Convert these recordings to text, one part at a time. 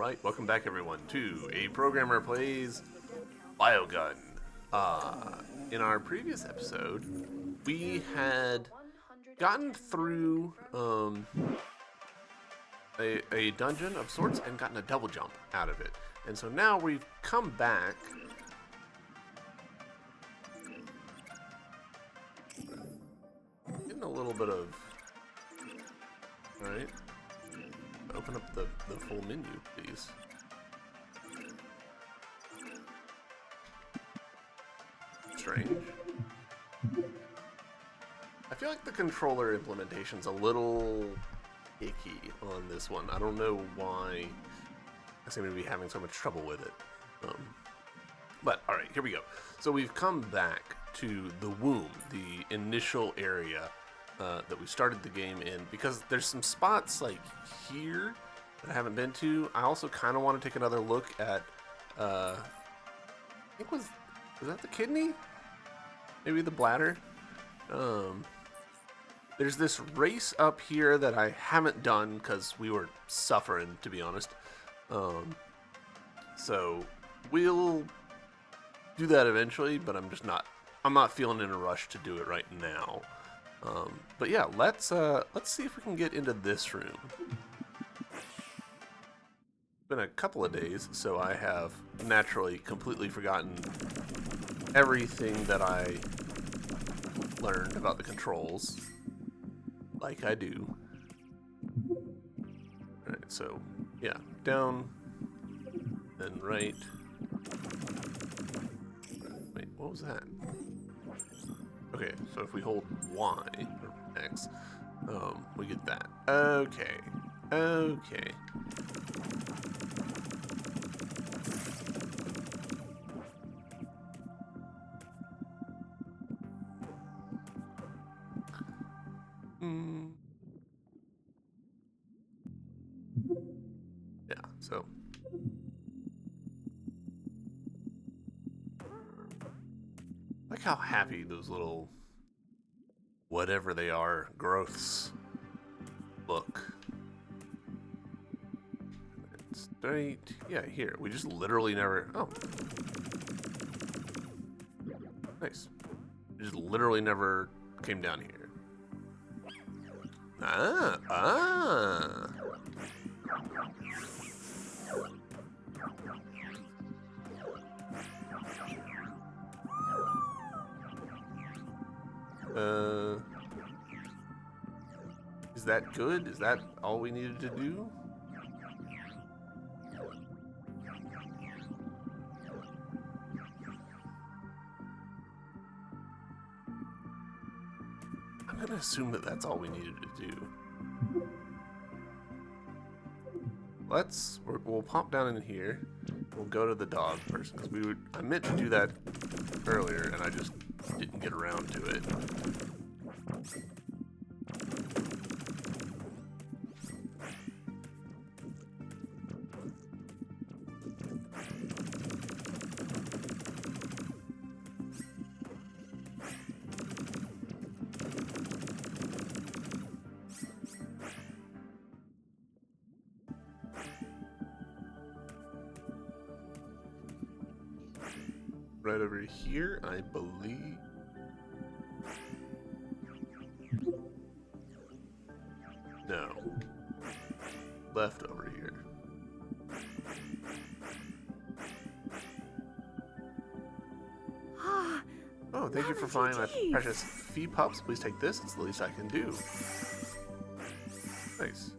Alright, welcome back everyone to A Programmer Plays BioGun. In our previous episode, we had gotten through a dungeon of sorts and gotten a double jump out of it. And so now we've come back getting a little bit of... Alright. Open up the full menu, please. Strange. I feel like the controller implementation's a little icky on this one. I don't know why I seem to be having so much trouble with it. But, alright, here we go. So we've come back to the womb, the initial area that we started the game in, because there's some spots like here that I haven't been to. I also kind of want to take another look at, I think was that the kidney? Maybe the bladder? There's this race up here that I haven't done because we were suffering, to be honest. So we'll do that eventually, but I'm not feeling in a rush to do it right now. But yeah, let's see if we can get into this room. It's been a couple of days, so I have naturally completely forgotten everything that I learned about the controls, like I do. Alright, so yeah, down, then right. Wait, what was that? Okay, so if we hold Y, or X, we get that. Okay. Okay. Yeah, so... Like how happy those little, whatever they are, growths look. Straight, yeah, here. We just literally never, oh. Nice. We just literally never came down here. Ah. Is that good? Is that all we needed to do? I'm gonna assume that that's all we needed to do. We'll pop down in here. We'll go to the dog person, because I meant to do that earlier and I just didn't get around to it. Right over here, I believe. No. Left over here. Oh, thank you for finding my precious fee pups. Please take this. It's the least I can do. Nice.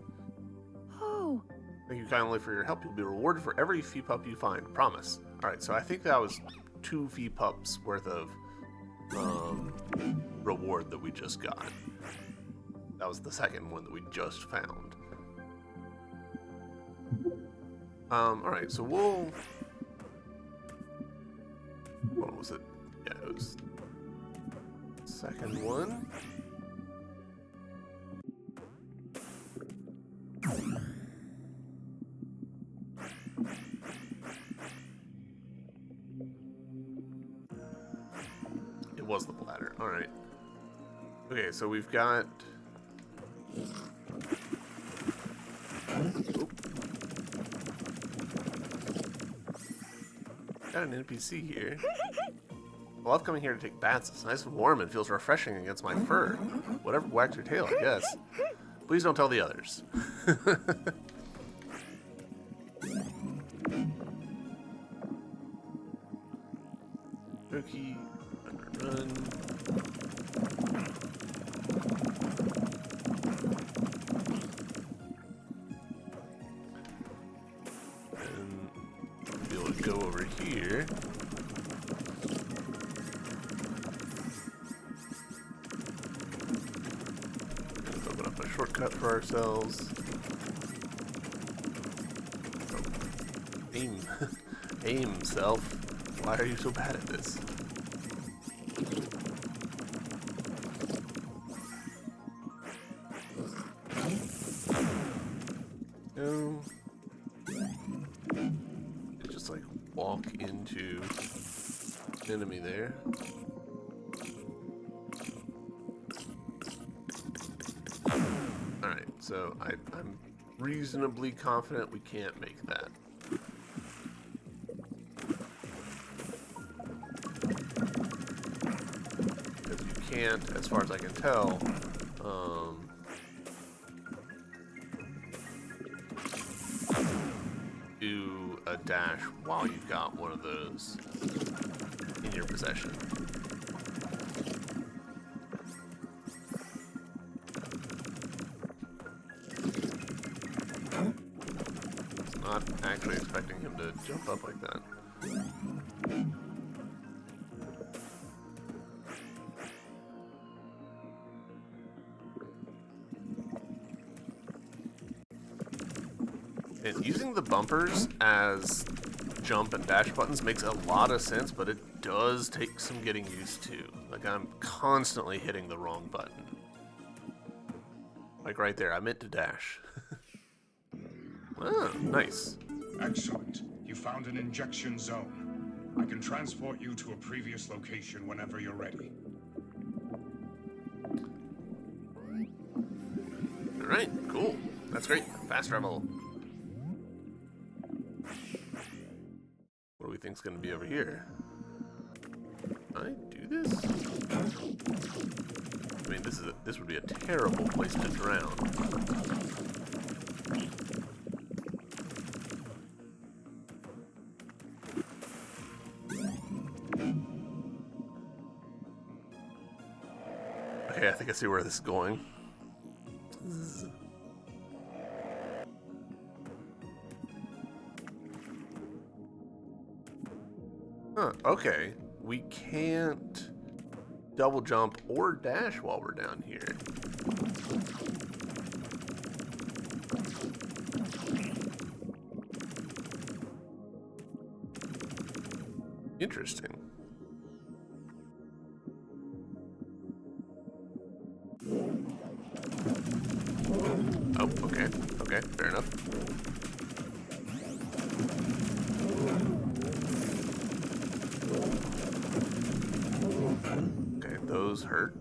Oh. Thank you kindly for your help. You'll be rewarded for every fee pup you find. Promise. Alright, so I think that was 2 fee pups worth of reward that we just got. That was the second one that we just found. Alright, so we'll... What was it? Yeah, it was... Second one. It was the bladder. Alright. Okay, so we've got... Oop. Got an NPC here. I love coming here to take baths. It's nice and warm and feels refreshing against my fur. Whatever wagged your tail, I guess. Please don't tell the others. Cookie, run. And we'll be able to go over here. And open up a shortcut for ourselves. Oh. Aim. Aim, self. Why are you so bad at this? No. Just like walk into enemy there. Alright, so I'm reasonably confident we can't make that. Can't, as far as I can tell, do a dash while you've got one of those in your possession. It's not actually expecting him to jump up like that. And using the bumpers as jump and dash buttons makes a lot of sense, but it does take some getting used to. Like, I'm constantly hitting the wrong button. Like right there, I meant to dash. Oh, nice. Excellent. You found an injection zone. I can transport you to a previous location whenever you're ready. Alright, cool. That's great. Fast travel. What do we think's gonna be over here? Can I do this? I mean, this would be a terrible place to drown. Okay, I think I see where this is going. Huh, okay. We can't double jump or dash while we're down here. Interesting. Oh, okay. Okay, fair enough. Okay, those hurt.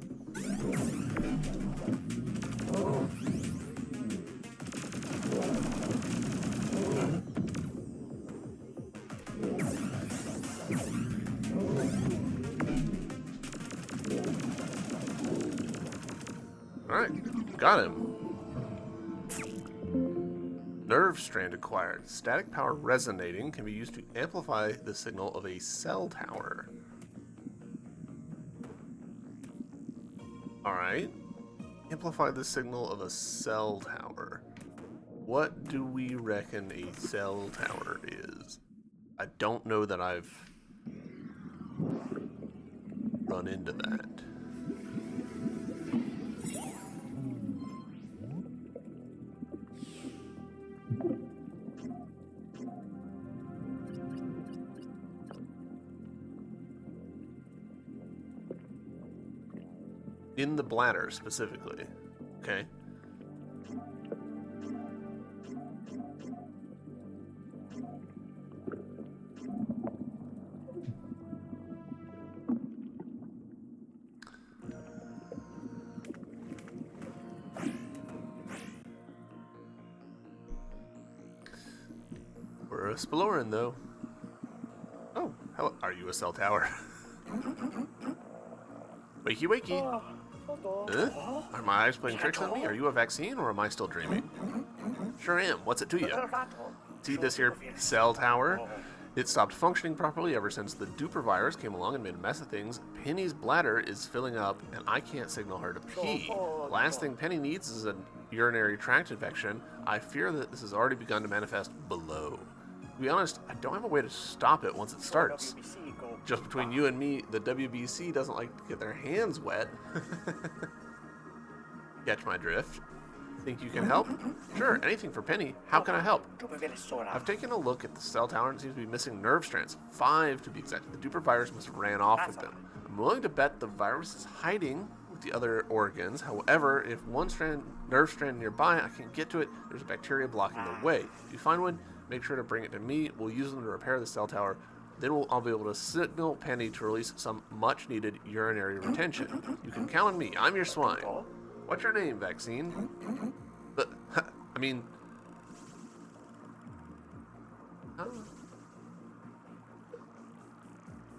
Alright, got him. Nerve strand acquired. Static power resonating can be used to amplify the signal of a cell tower. Alright. Amplify the signal of a cell tower. What do we reckon a cell tower is? I don't know that I've run into that. In the bladder, specifically. Okay. We're exploring, though. Oh, Hello, are you a cell tower? Wakey, wakey. Are my eyes playing tricks on me? Are you a vaccine, or am I still dreaming? Sure am. What's it to you? See this here cell tower? It stopped functioning properly ever since the duper virus came along and made a mess of things. Penny's bladder is filling up, and I can't signal her to pee. The last thing Penny needs is a urinary tract infection. I fear that this has already begun to manifest below. To be honest, I don't have a way to stop it once it starts. Just between you and me, the WBC doesn't like to get their hands wet. Catch my drift? Think you can help? Sure, anything for Penny. How can I help? I've taken a look at the cell tower and it seems to be missing nerve strands. 5 to be exact. The duper virus must have ran off with them. I'm willing to bet the virus is hiding with the other organs. However, if one nerve strand nearby, I can't get to it. There's a bacteria blocking the way. If you find one, make sure to bring it to me. We'll use them to repair the cell tower. Then I'll be able to signal Penny to release some much-needed urinary retention. You can count on me. I'm your swine. What's your name, Vaccine? I mean...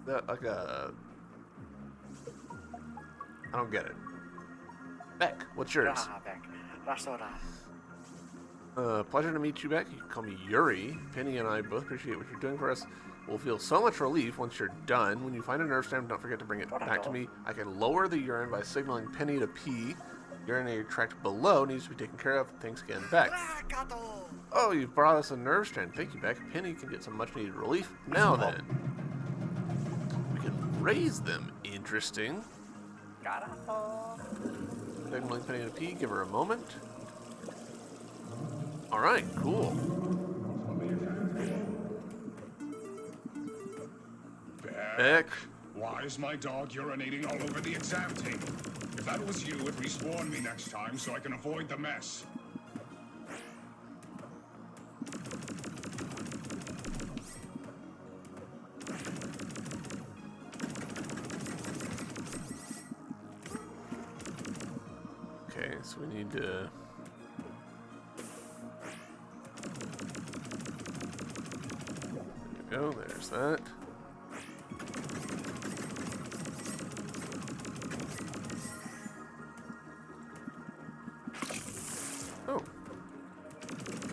like a... I don't get it. Beck, what's yours? Pleasure to meet you, Beck. You can call me Yuri. Penny and I both appreciate what you're doing for us. We'll feel so much relief once you're done. When you find a nerve strand, don't forget to bring it back to me. I can lower the urine by signaling Penny to pee. Urinary tract below needs to be taken care of. Thanks again, Beck. Oh, you've brought us a nerve strand. Thank you, Beck. Penny can get some much-needed relief. Now then. We can raise them. Interesting. Signaling Penny to pee. Give her a moment. Alright, cool. Beck. Why is my dog urinating all over the exam table? If that was you, at least warn me next time so I can avoid the mess. Okay, so we need to... There we go, there's that. Oh.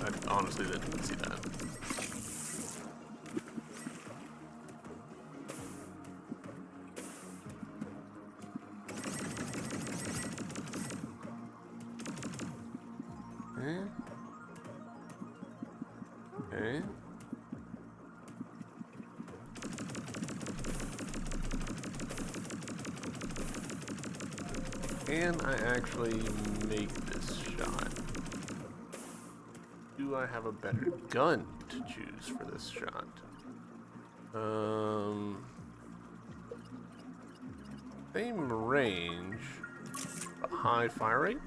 I honestly didn't see that. Okay. Okay. Can I actually make this shot? Do I have a better gun to choose for this shot? Same range, but high fire rate?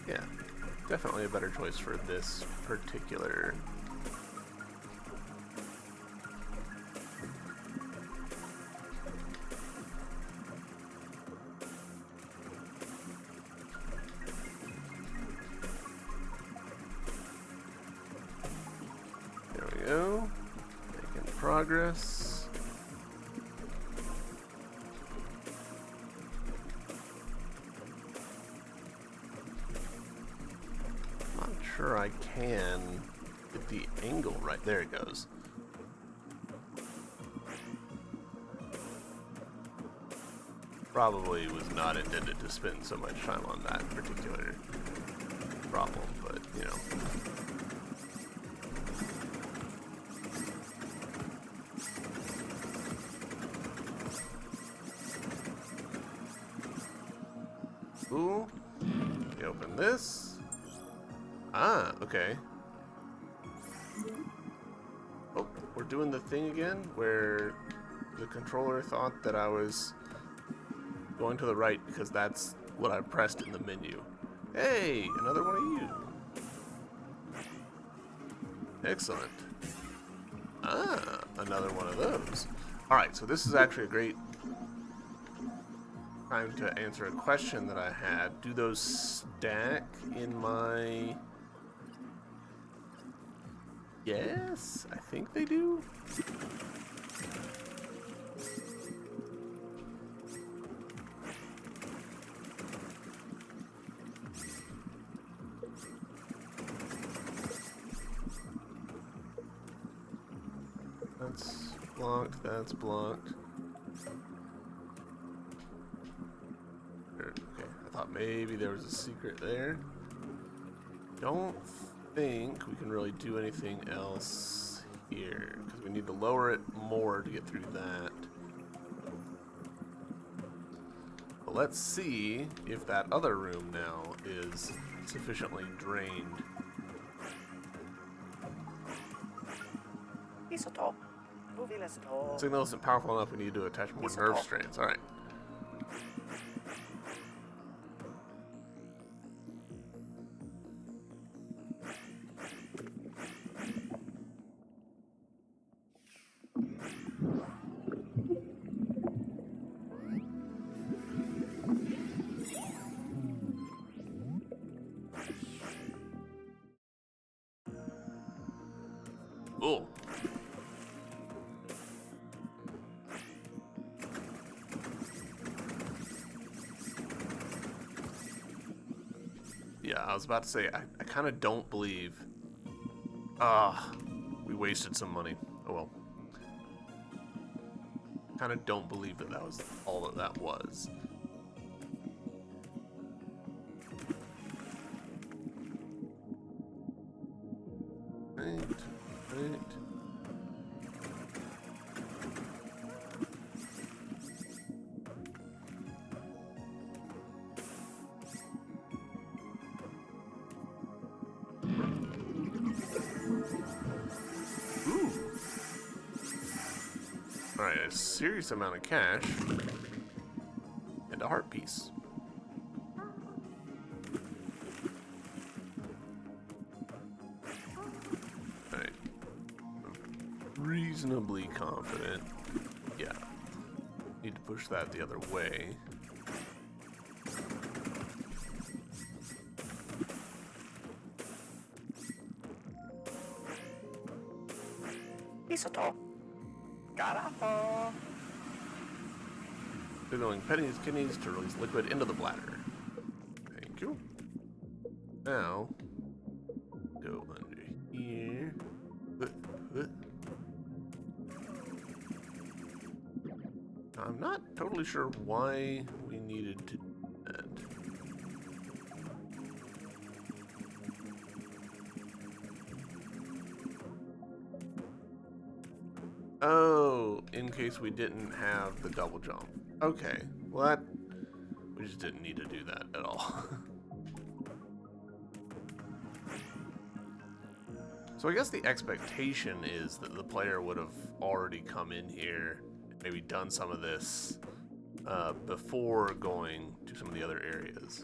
Yeah, definitely a better choice for this particular. There we go. Making progress. Not sure I can get the angle right. There it goes. Probably was not intended to spend so much time on that particular problem, but you know. Ooh, we open this. Ah, okay. Oh, we're doing the thing again where the controller thought that I was going to the right because that's what I pressed in the menu. Hey, another one of you. Excellent. Ah, another one of those. Alright, so this is actually a great time to answer a question that I had. Do those stack in my Yes, I think they do. That's blocked, that's blocked. Okay, I thought maybe there was a secret there. Don't think we can really do anything else here, because we need to lower it more to get through that. But let's see if that other room now is sufficiently drained. Signal isn't powerful enough, we need to attach more nerve strands. Alright. Oh. Yeah, I was about to say, I kind of don't believe... we wasted some money. Oh well. Kind of don't believe that that was all that that was. Right, right. Ooh. Alright, a serious amount of cash. And a heart piece. Alright. Reasonably confident. Yeah. Need to push that the other way. Signaling pennies, kidneys to release liquid into the bladder. Thank you. Now, go under here. I'm not totally sure why we needed to do that. Oh, in case we didn't have the double jump. Okay, well that, we just didn't need to do that at all. So I guess the expectation is that the player would have already come in here, maybe done some of this before going to some of the other areas.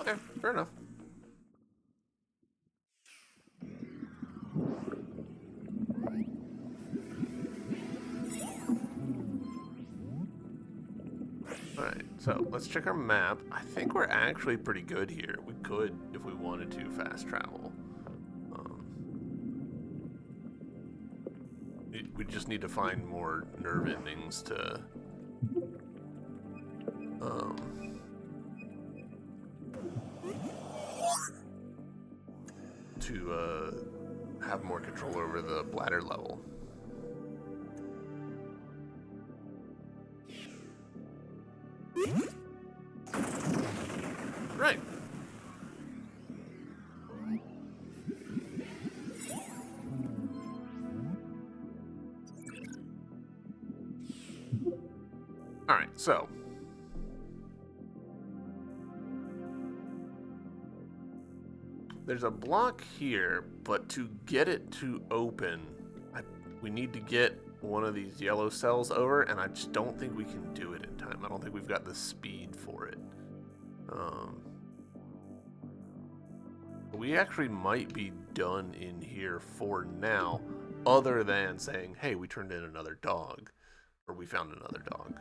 Okay, fair enough. Alright, so let's check our map. I think we're actually pretty good here. We could, if we wanted to, fast travel. We just need to find more nerve endings to have more control over the bladder level. Right. All right, so there's a block here, but to get it to open, we need to get one of these yellow cells over, and I just don't think we can do it in time. I don't think we've got the speed for it. We actually might be done in here for now, other than saying, hey, we turned in another dog, or we found another dog.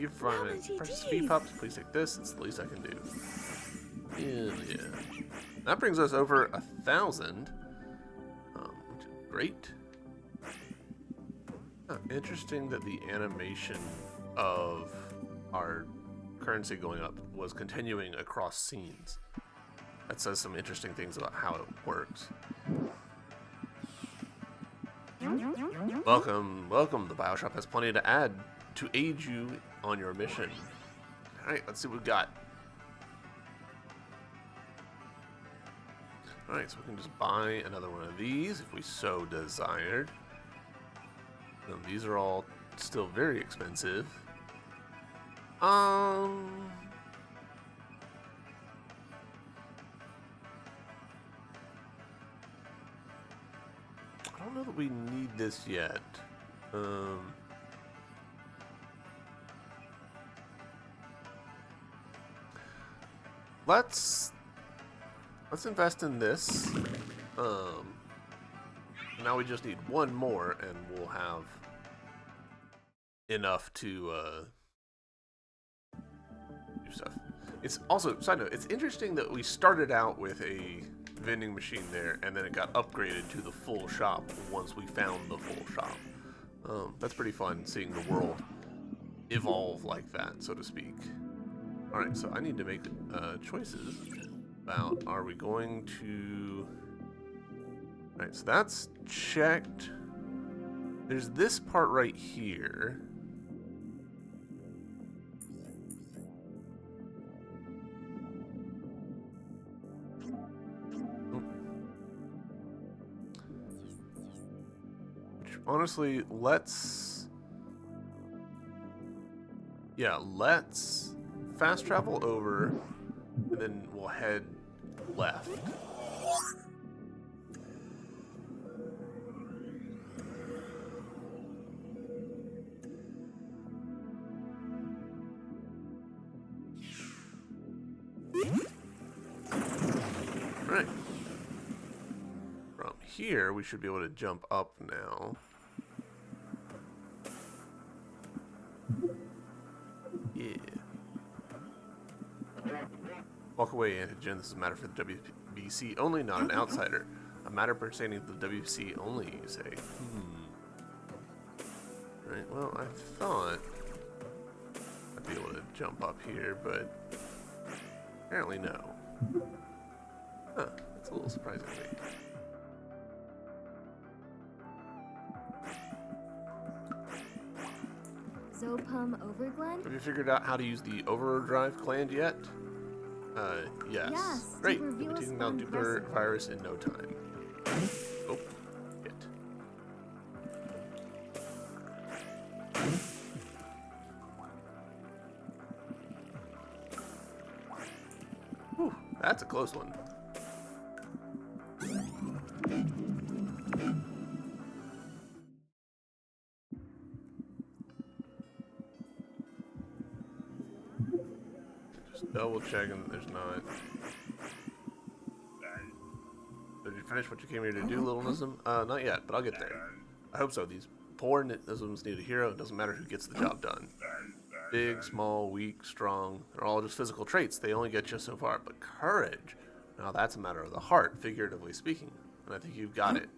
you for finding Wow, precious GGs. speed pups. Please take this. It's the least I can do. Yeah. That brings us over 1,000, which is great. Interesting that the animation of our currency going up was continuing across scenes. That says some interesting things about how it works. Welcome, welcome. The Bioshop has plenty to add to aid you on your mission. Alright, let's see what we've got. Alright, so we can just buy another one of these if we so desired. These are all still very expensive. I don't know that we need this yet. Let's invest in this. Now we just need one more, and we'll have enough to do stuff. It's also, side note, it's interesting that we started out with a vending machine there, and then it got upgraded to the full shop once we found the full shop. That's pretty fun, seeing the world evolve like that, so to speak. Alright, so I need to make choices about, are we going to... Alright, so that's checked. There's this part right here. Which, honestly, let's fast travel over, and then we'll head left. Right. From here, we should be able to jump up now. Yeah. Walk away, antigen. This is a matter for the WBC only, not an outsider. A matter pertaining to the WBC only, you say. Right, well, I thought I'd be able to jump up here, but apparently no. Huh, that's a little surprising to me. Zopum Overglen? Have you figured out how to use the overdrive gland yet? Yes. Yes, Great. to You'll be reveal taking down spawn Duper vessel. virus in no time. Oh, shit. Whew, that's a close one. Just double checking that there's not. Did you finish what you came here to do, Little Nism? Not yet, but I'll get there. I hope so. These poor Nisms need a hero. It doesn't matter who gets the job done. Big, small, weak, strong. They're all just physical traits. They only get you so far. But courage, now that's a matter of the heart, figuratively speaking. And I think you've got it.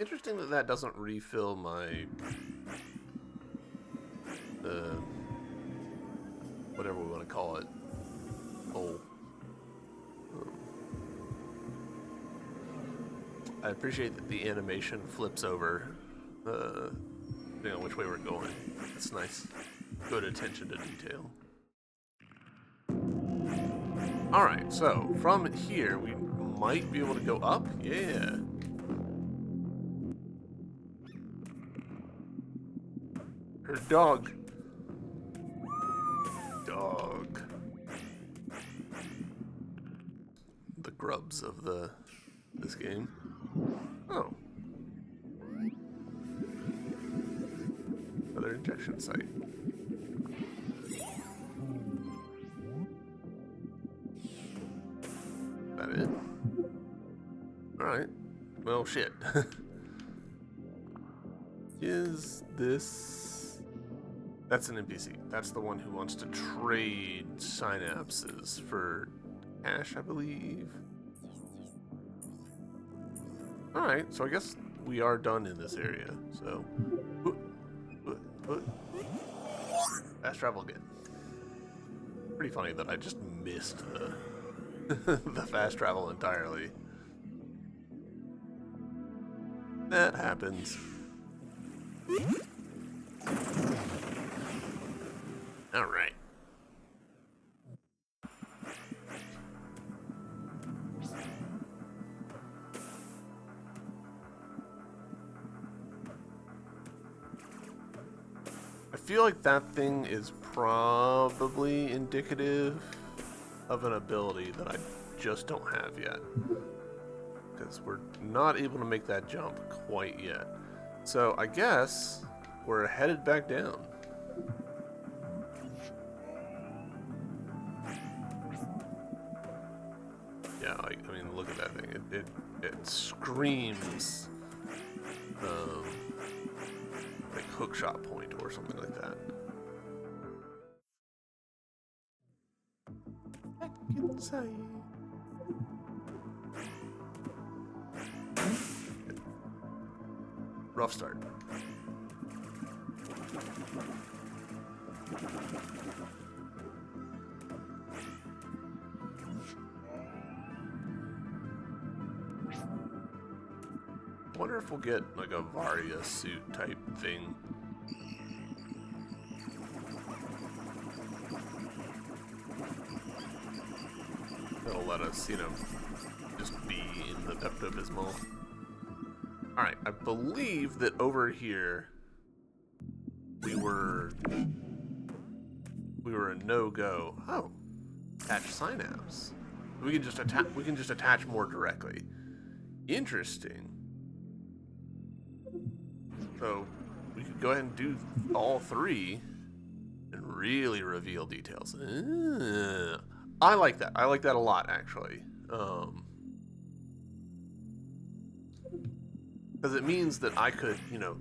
Interesting that that doesn't refill my whatever we want to call it. Oh. I appreciate that the animation flips over, depending on which way we're going. It's nice. Good attention to detail. Alright, so from here we might be able to go up. Yeah. Her dog. Dog. The grubs of this game. Oh. Another injection site. well, shit. Is this... That's an NPC. That's the one who wants to trade synapses for cash, I believe. Alright, so I guess we are done in this area. So... Fast travel again. Pretty funny that I just missed the, the fast travel entirely. That happens. Alright. I feel like that thing is probably indicative of an ability that I just don't have yet. Because we're not able to make that jump quite yet. So I guess we're headed back down. Yeah, like, I mean, look at that thing. It screams like hookshot point or something like that. Back inside. Rough start. I wonder if we'll get like a Varia suit type thing. That'll let us, you know, just be in the Pepto-Bismol. Alright, I believe that over here we were a no-go. Oh, attach synapse. We can just attach more directly. Interesting. So we could go ahead and do all three and really reveal details. I like that. I like that a lot, actually. Because it means that I could, you know,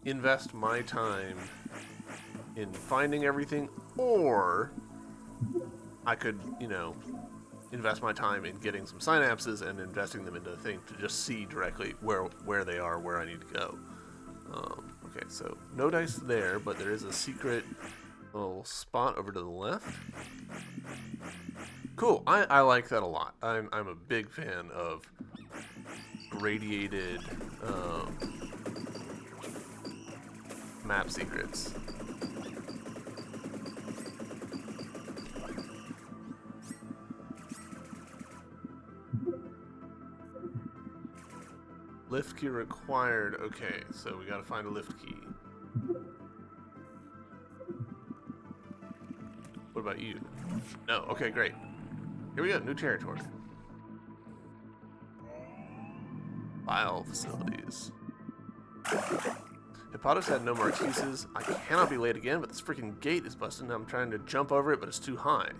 invest my time in finding everything, or I could, you know, invest my time in getting some synapses and investing them into a thing to just see directly where they are, where I need to go. Okay, so no dice there, but there is a secret little spot over to the left. Cool. I like that a lot. I'm a big fan of radiated map secrets. Lift key required. Okay, so we gotta find a lift key. What about you? No. Okay, great. Here we go. New territory. File facilities. Hippolytus had no more excuses. I cannot be late again, but this freaking gate is busted. I'm trying to jump over it, but it's too high.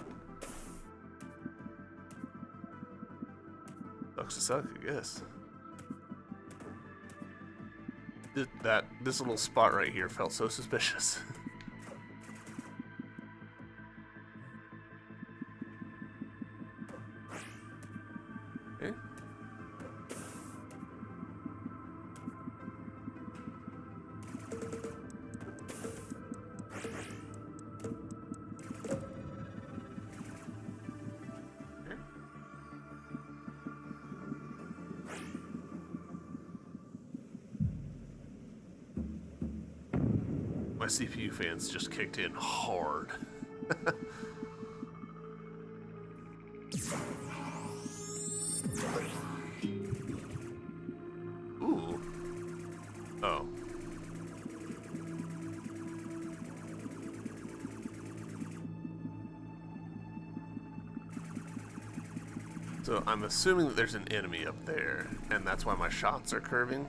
Sucks to suck, I guess. This little spot right here felt so suspicious. Okay. My CPU fans just kicked in hard. Ooh. Oh. So I'm assuming that there's an enemy up there, and that's why my shots are curving.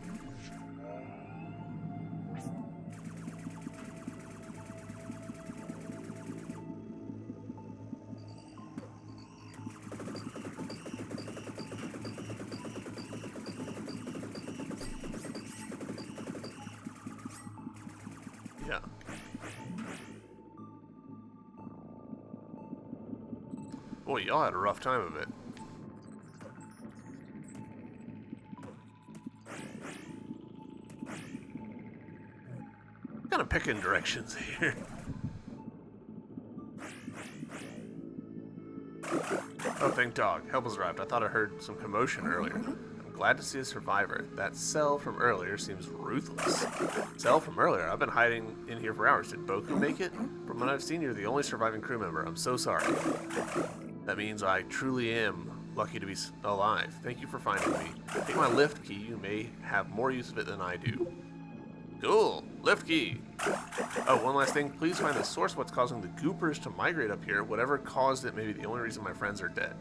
Yeah. Boy, y'all had a rough time of it. Kind of picking directions here. Oh, thank dog. Help has arrived. I thought I heard some commotion earlier. I'm glad to see a survivor. That cell from earlier seems ruthless. Cell from earlier? I've been hiding in here for hours. Did Boku make it? From what I've seen, you're the only surviving crew member. I'm so sorry. That means I truly am lucky to be alive. Thank you for finding me. Take my lift key. You may have more use of it than I do. Cool. Lift key. Oh, one last thing. Please find the source of what's causing the goopers to migrate up here. Whatever caused it may be the only reason my friends are dead.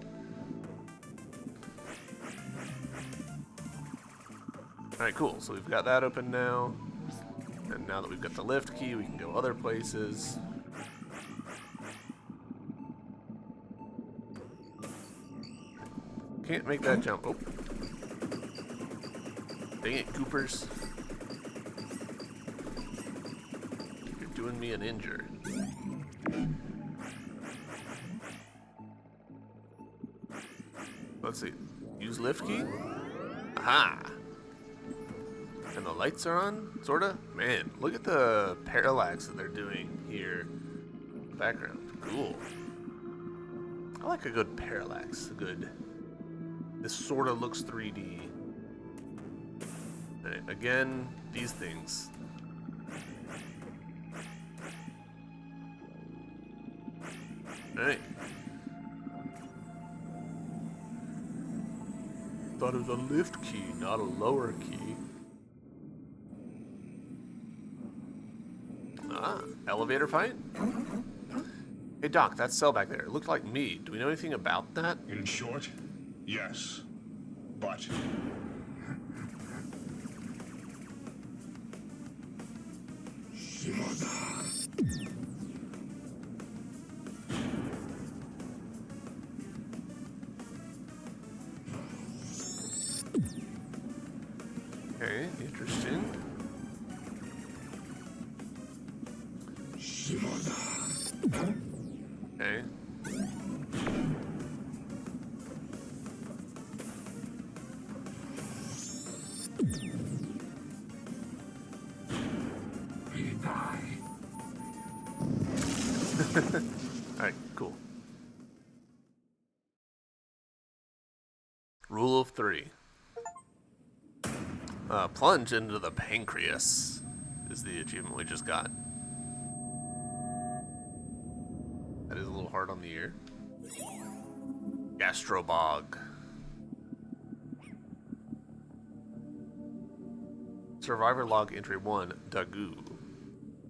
Alright, cool. So we've got that open now. And now that we've got the lift key, we can go other places. Can't make that jump. Oh. Dang it, goopers. Doing me an injury. Let's see. Use lift key? Aha! And the lights are on, sorta? Man, look at the parallax that they're doing here. Background. Cool. I like a good parallax. A good. This sorta looks 3D. Right, again, these things. Alright. Thought it was a lift key, not a lower key. Ah, elevator fight? Hey Doc, that cell back there. It looked like me. Do we know anything about that? In short, yes. But Okay, interesting. Okay. Alright, cool. Rule of 3. Plunge into the pancreas is the achievement we just got. That is a little hard on the ear. Gastrobog. Survivor log entry 1, Dagu.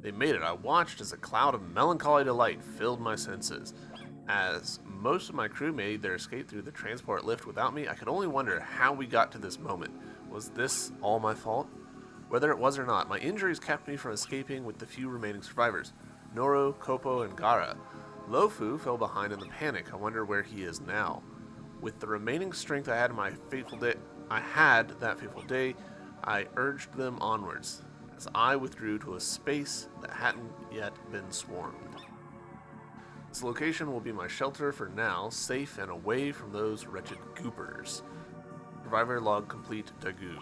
They made it. I watched as a cloud of melancholy delight filled my senses. As most of my crew made their escape through the transport lift without me, I could only wonder how we got to this moment. Was this all my fault? Whether it was or not, my injuries kept me from escaping with the few remaining survivors. Noro, Kopo, and Gara. Lofu fell behind in the panic. I wonder where he is now. With the remaining strength I had that fateful day, I urged them onwards, as I withdrew to a space that hadn't yet been swarmed. This location will be my shelter for now, safe and away from those wretched goopers. Survivor log complete, Dagu.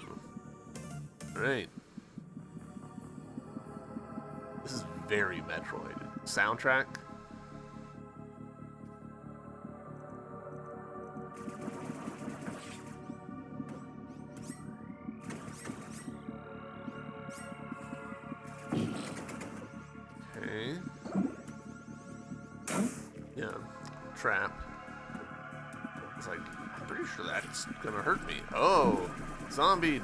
Alright. This is very Metroid. Soundtrack. Okay. Yeah. Trap. It's like, I'm pretty sure that's gonna hurt me. Oh! Zombied!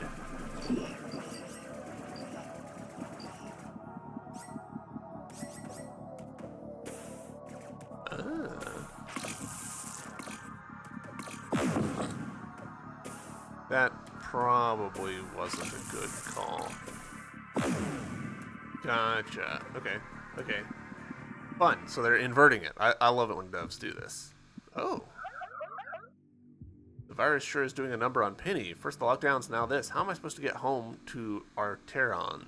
That probably wasn't a good call. Gotcha. Okay. Okay. Fun. So they're inverting it. I love it when devs do this. Oh. The virus sure is doing a number on Penny. First the lockdowns, now this. How am I supposed to get home to Arteron?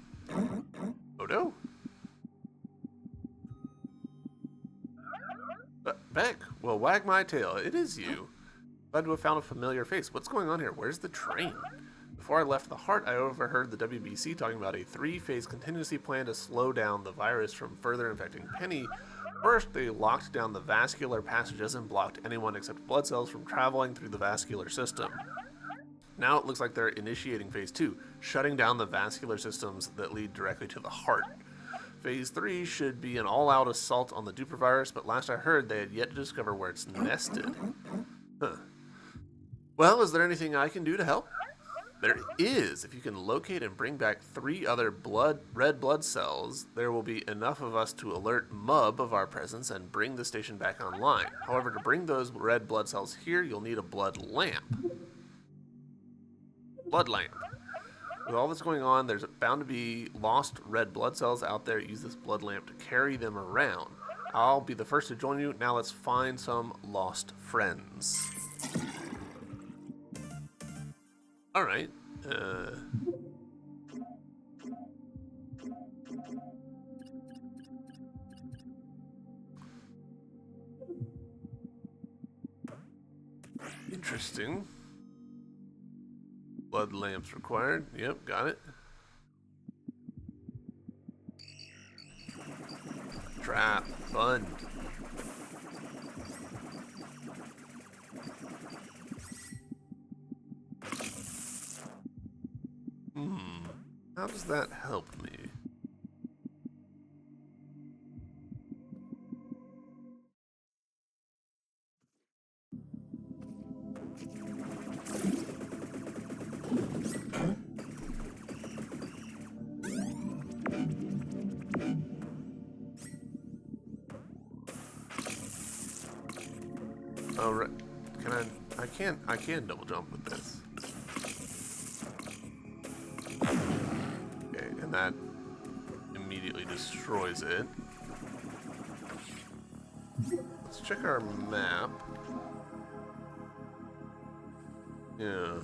Odo? Beck, well, wag my tail. It is you. Glad to have found a familiar face. What's going on here? Where's the train? Before I left the Heart, I overheard the WBC talking about a 3-phase contingency plan to slow down the virus from further infecting Penny. First, they locked down the vascular passages and blocked anyone except blood cells from traveling through the vascular system. Now it looks like they're initiating Phase 2, shutting down the vascular systems that lead directly to the heart. Phase 3 should be an all-out assault on the duper virus, but last I heard they had yet to discover where it's nested. Huh. Well, is there anything I can do to help? There is. If you can locate and bring back 3 other red blood cells, there will be enough of us to alert MUB of our presence and bring the station back online. However, to bring those red blood cells here, you'll need a blood lamp. Blood lamp. With all this going on, there's bound to be lost red blood cells out there. Use this blood lamp to carry them around. I'll be the first to join you. Now let's find some lost friends. Alright. Interesting. Blood lamps required. Yep, got it. Trap. Fun. How does that help me? Oh, right. Can I can double jump with this. Okay, and that immediately destroys it. Let's check our map. Yeah.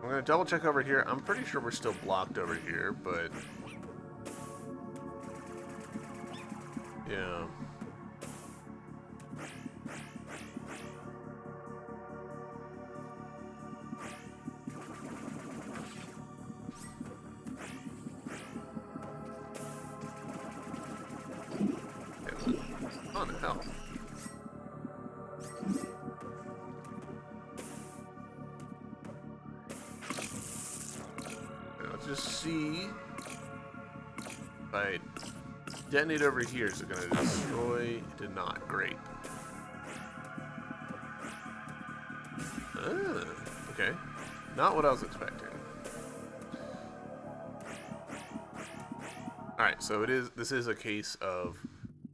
I'm gonna double check over here. I'm pretty sure we're still blocked over here, but yeah. On hell. Let's just see. If I detonate over here, is it going to destroy? It did not. Great. Okay. Not what I was expecting. Alright, so this is a case of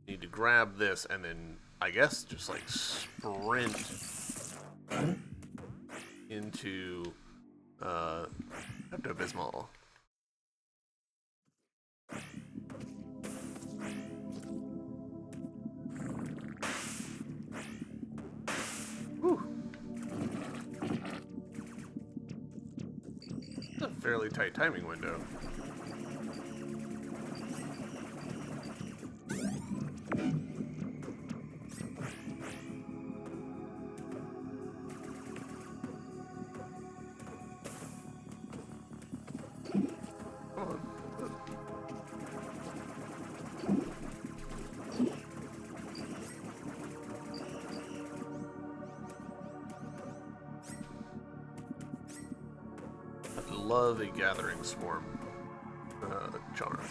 need to grab this and then I guess just like sprint into Pepto-Bismol. Whew. It's a fairly tight timing window. Love a gathering swarm charm.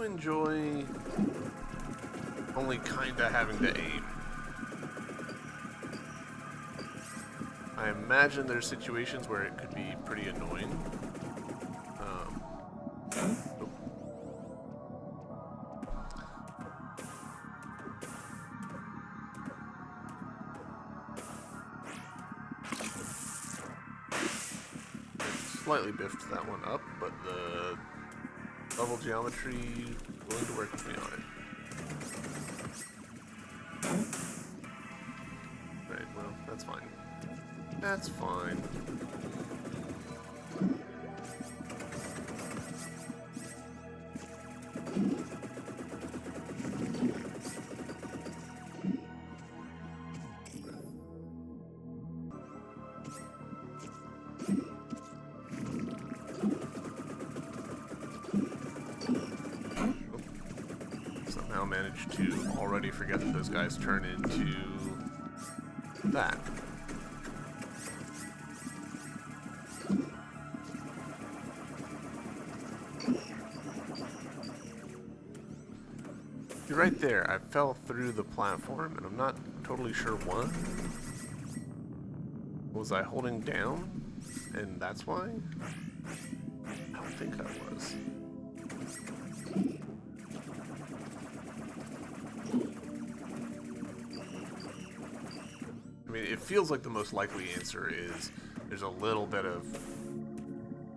Enjoy only kinda having to aim. I imagine there's situations where it could be pretty annoying. slightly biffed that one up, but the level geometry willing to work with me on it. Right, well, that's fine. That's fine. Somehow managed to already forget that those guys turn into that. You're right there. I fell through the platform, and I'm not totally sure what. Was I holding down? And that's why? I don't think I was. I mean, it feels like the most likely answer is there's a little bit of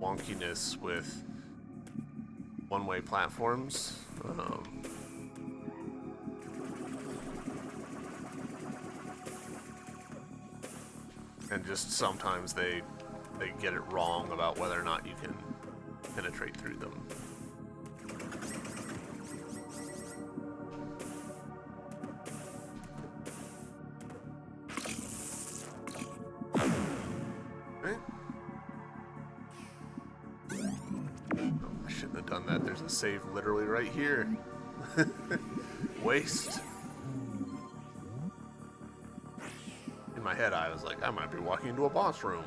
wonkiness with one-way platforms. And just sometimes they get it wrong about whether or not you can penetrate through them. Right? Oh, I shouldn't have done that. There's a save literally right here. Waste. In my head, I was like, I might be walking into a boss room.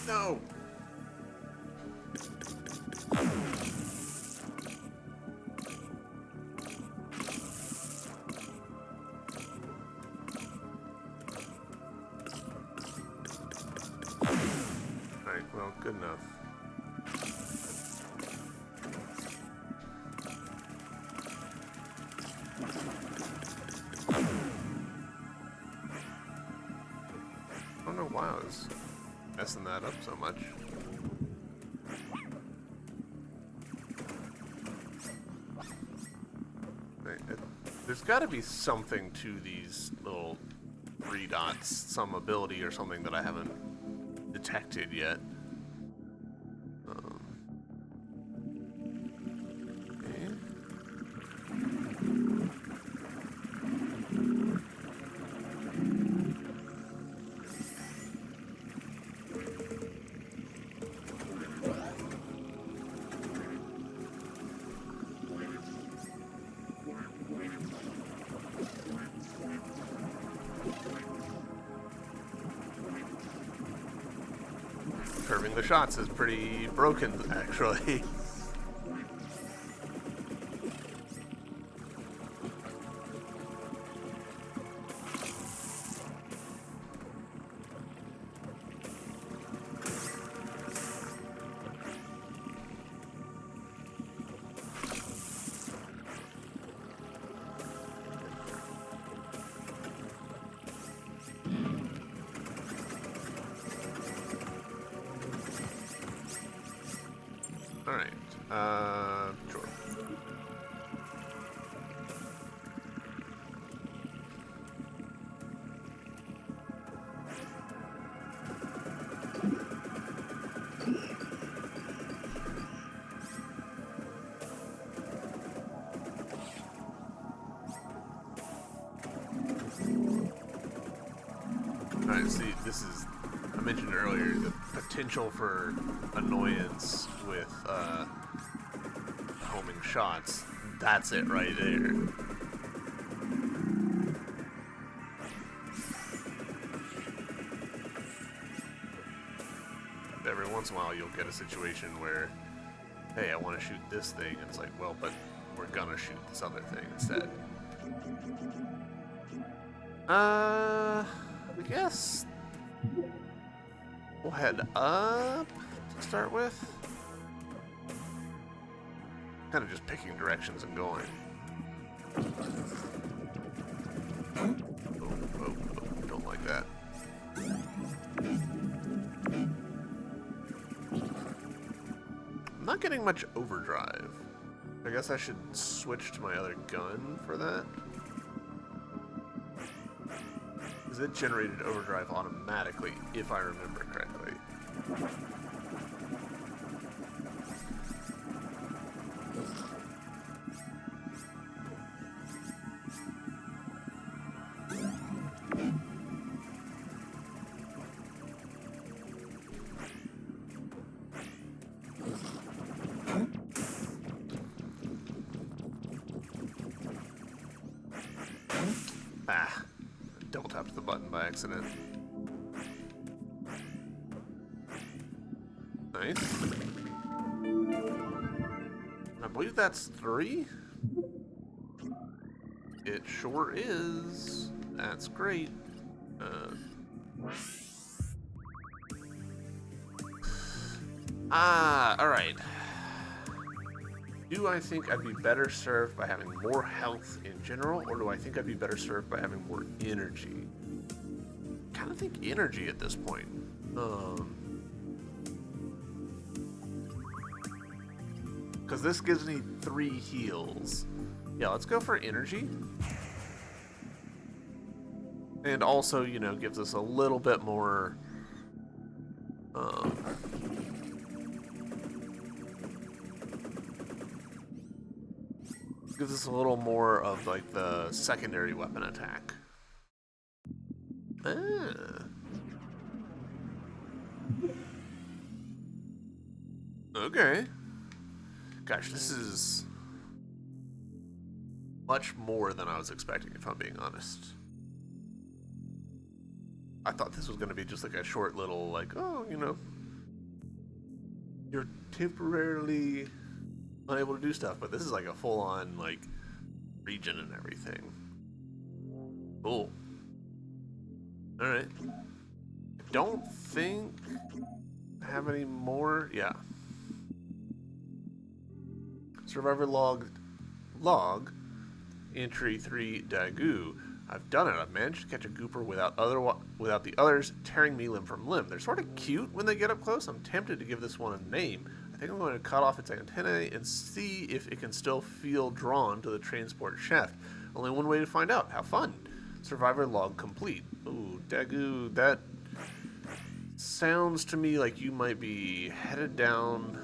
No! Alright, well, good enough. I don't know why I was messing that up so much. There's got to be something to these little 3 dots, some ability or something that I haven't detected yet. Okay. Curving the shots is pretty broken, actually. Alright. Sure. Alright, see, this is, I mentioned earlier, the potential for annoyance with homing shots. That's it right there. Every once in a while you'll get a situation where, hey, I want to shoot this thing, and it's like, well, but we're gonna shoot this other thing instead. I guess we'll head up to start with. Kind of just picking directions and going. Oh, don't like that. I'm not getting much overdrive. I guess I should switch to my other gun for that. Because it generated overdrive automatically, if I remember correctly. Ah, double tapped the button by accident. Nice. I believe that's 3. It sure is. That's great. Alright. Do I think I'd be better served by having more health in general, or do I think I'd be better served by having more energy? I kind of think energy at this point. Because this gives me 3 heals. Yeah, let's go for energy. And also, you know, gives us a little bit more... gives us a little more of, like, the secondary weapon attack. Okay. Gosh, this is much more than I was expecting, if I'm being honest. I thought this was going to be just like a short little, like, oh, you know, you're temporarily unable to do stuff, but this is like a full-on, like, region and everything. Cool. Alright. I don't think I have any more. Yeah. Survivor log entry 3 Dagu. I've done it. I've managed to catch a gooper without the others tearing me limb from limb. They're sort of cute when they get up close. I'm tempted to give this one a name. I think I'm going to cut off its antennae and see if it can still feel drawn to the transport shaft. Only one way to find out. Have fun. Survivor log complete. Ooh, Dagu, that sounds to me like you might be headed down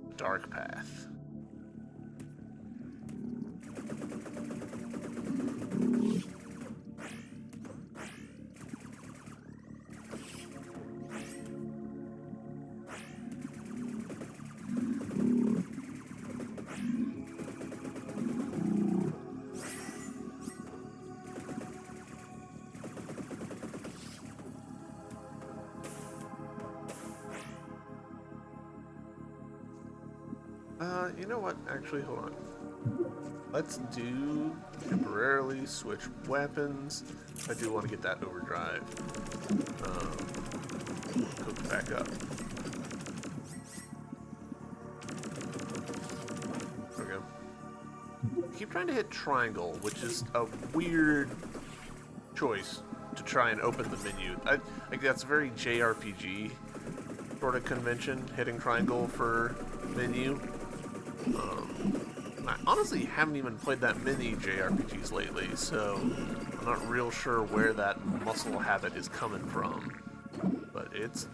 a dark path. You know what? Actually, hold on. Let's do temporarily switch weapons. I do want to get that overdrive cooked back up. Okay. I keep trying to hit triangle, which is a weird choice to try and open the menu. I think that's very JRPG. sort of convention, hitting triangle for menu. I honestly haven't even played that many JRPGs lately, so I'm not real sure where that muscle habit is coming from. But it's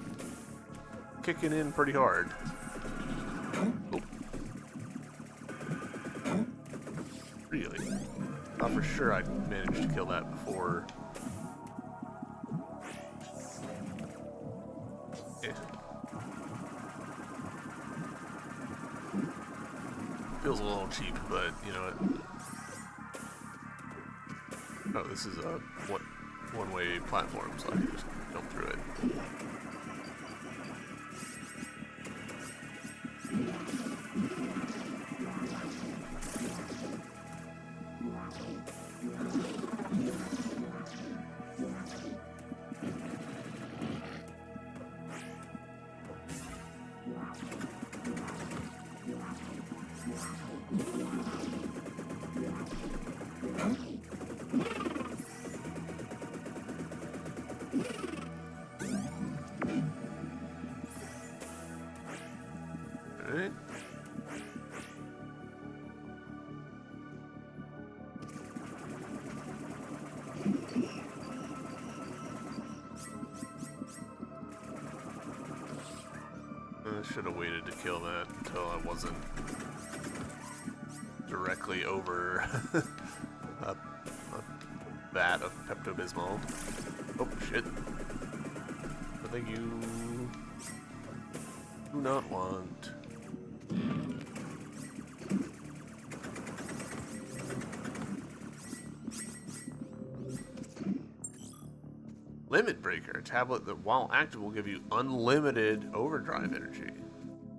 kicking in pretty hard. Oh. Really? I thought for sure I'd managed to kill that before. Eh. Feels a little cheap, but you know what? Oh, this is a one-way platform, so I can just jump through it. Alright. I should have waited to kill that until I wasn't directly over a vat of Pepto-Bismol. Oh, shit. Something you do not want. Limit Breaker, a tablet that while active will give you unlimited overdrive energy.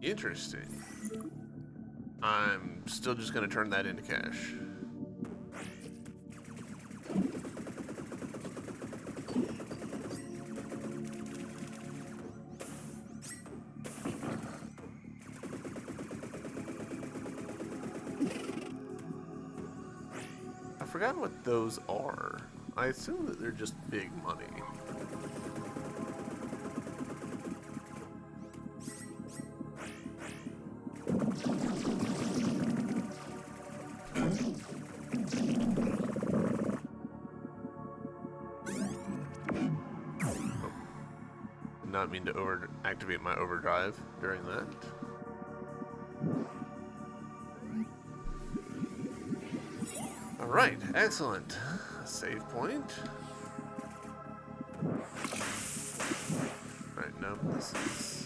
Interesting. I'm still just going to turn that into cash. I've forgotten what those are. I assume that they're just big money. Not mean to activate my overdrive during that. Alright, excellent. Save point. Alright, no, this is...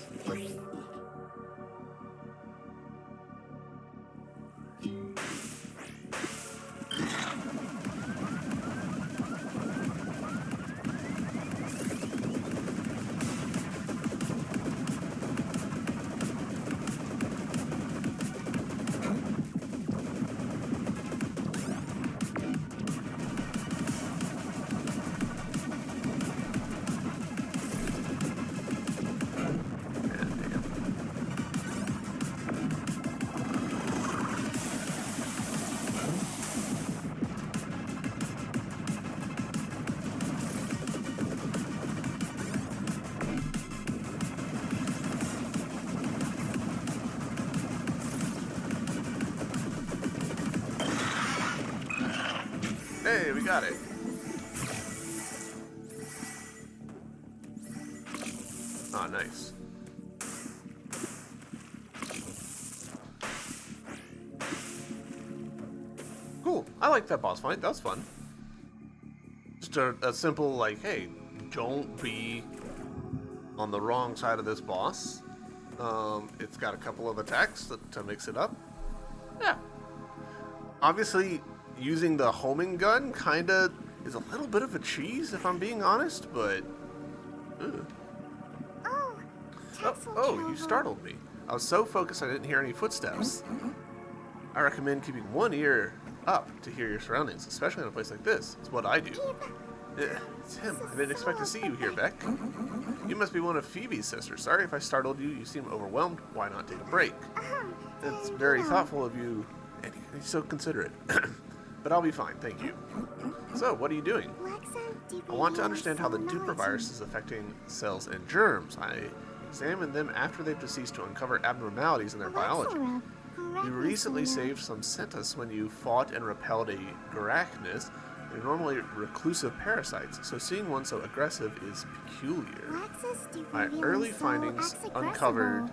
Hey, we got it. Ah, nice. Cool. I like that boss fight. That was fun. Just a simple, like, hey, don't be on the wrong side of this boss. It's got a couple of attacks to mix it up. Yeah. Obviously, using the homing gun kinda is a little bit of a cheese, if I'm being honest, but... Oh, you startled me. I was so focused I didn't hear any footsteps. I recommend keeping one ear up to hear your surroundings, especially in a place like this. It's what I do. It's him. I didn't expect to see you here, Beck. You must be one of Phoebe's sisters. Sorry if I startled you. You seem overwhelmed. Why not take a break? It's very thoughtful of you, and you're so considerate. But I'll be fine, thank you. So, what are you doing? I want to understand how the duper virus is affecting cells and germs. I Examine them after they've deceased to uncover abnormalities in their biology. You recently saved some centus when you fought and repelled a Garachnus. They're normally reclusive parasites, so seeing one so aggressive is peculiar. My early findings uncovered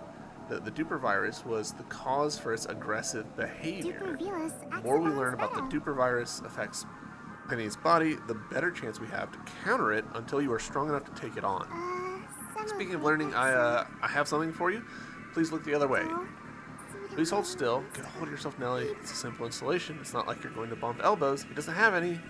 that the duper virus was the cause for its aggressive behavior. The more we learn about the duper virus affects Penny's body, the better chance we have to counter it until you are strong enough to take it on. Speaking of learning, I have something for you. Please look the other way. Please hold still. Get a hold of yourself, Nelly. It's a simple installation. It's not like you're going to bump elbows. He doesn't have any.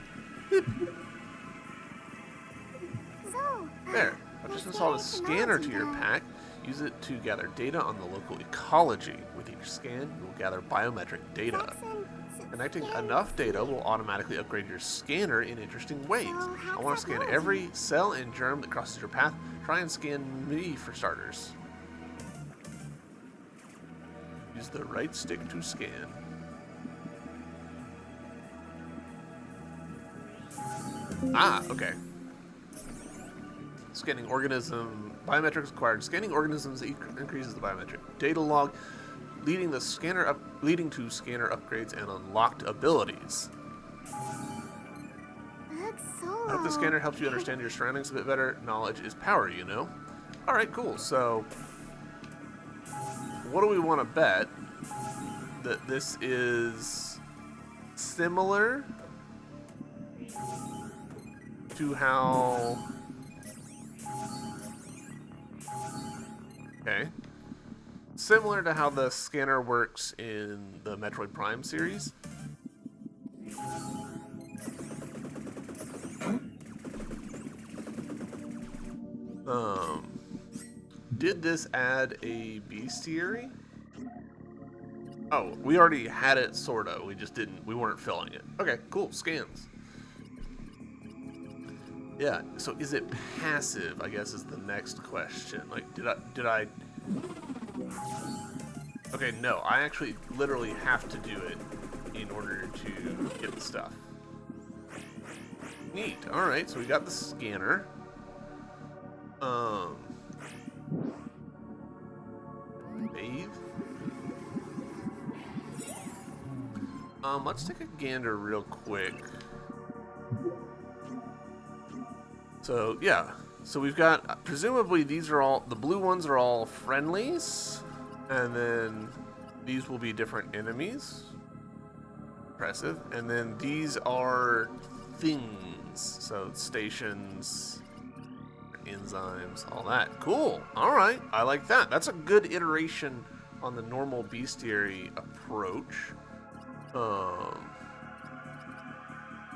There. I've just installed a scanner to your pack. Use it to gather data on the local ecology. With each scan, you will gather biometric data. Connecting enough data will automatically upgrade your scanner in interesting ways. I want to scan every cell and germ that crosses your path. Try and scan me for starters. Use the right stick to scan. Ah, okay. Scanning organism. Biometrics acquired. Scanning organisms increases the biometric data log, leading to scanner upgrades and unlocked abilities. I hope the scanner helps you understand your surroundings a bit better. Knowledge is power, you know. Alright, cool. So, what do we want to bet? That this is similar to how... Okay. Similar to how the scanner works in the Metroid Prime series. Did this add a bestiary? Oh, we already had it, sorta. We weren't filling it. Okay, cool. Scans. Yeah, so is it passive, I guess is the next question. Like, did I... Okay, no, I actually literally have to do it in order to get the stuff. Neat. Alright, so we got the scanner. Bathe. Let's take a gander real quick. So, yeah. So we've got, presumably these are all, the blue ones are all friendlies. And then these will be different enemies. Impressive. And then these are things. So stations, enzymes, all that. Cool. All right. I like that. That's a good iteration on the normal bestiary approach.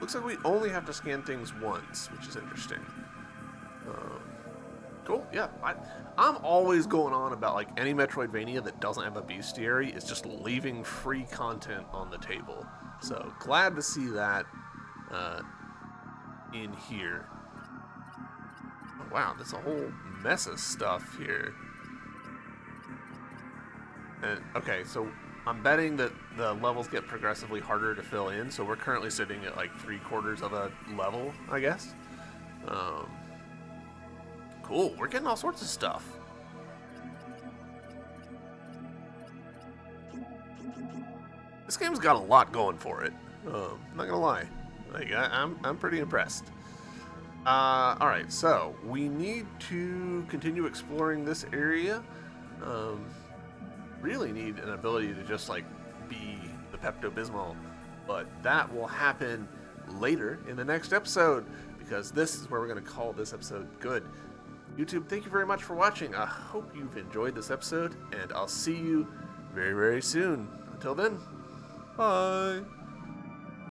Looks like we only have to scan things once, which is interesting. Cool, yeah. I'm always going on about, like, any Metroidvania that doesn't have a bestiary is just leaving free content on the table. So, glad to see that in here. Oh, wow, there's a whole mess of stuff here. And, okay, so I'm betting that the levels get progressively harder to fill in, so we're currently sitting at, like, 3/4 of a level, I guess. Cool, we're getting all sorts of stuff. This game's got a lot going for it. I'm not gonna lie. Like, I'm pretty impressed. Alright, so we need to continue exploring this area. Really need an ability to just, like, be the Pepto-Bismol, but that will happen later in the next episode, because this is where we're going to call this episode good. YouTube, thank you very much for watching. I hope you've enjoyed this episode, and I'll see you very, very soon. Until then, bye.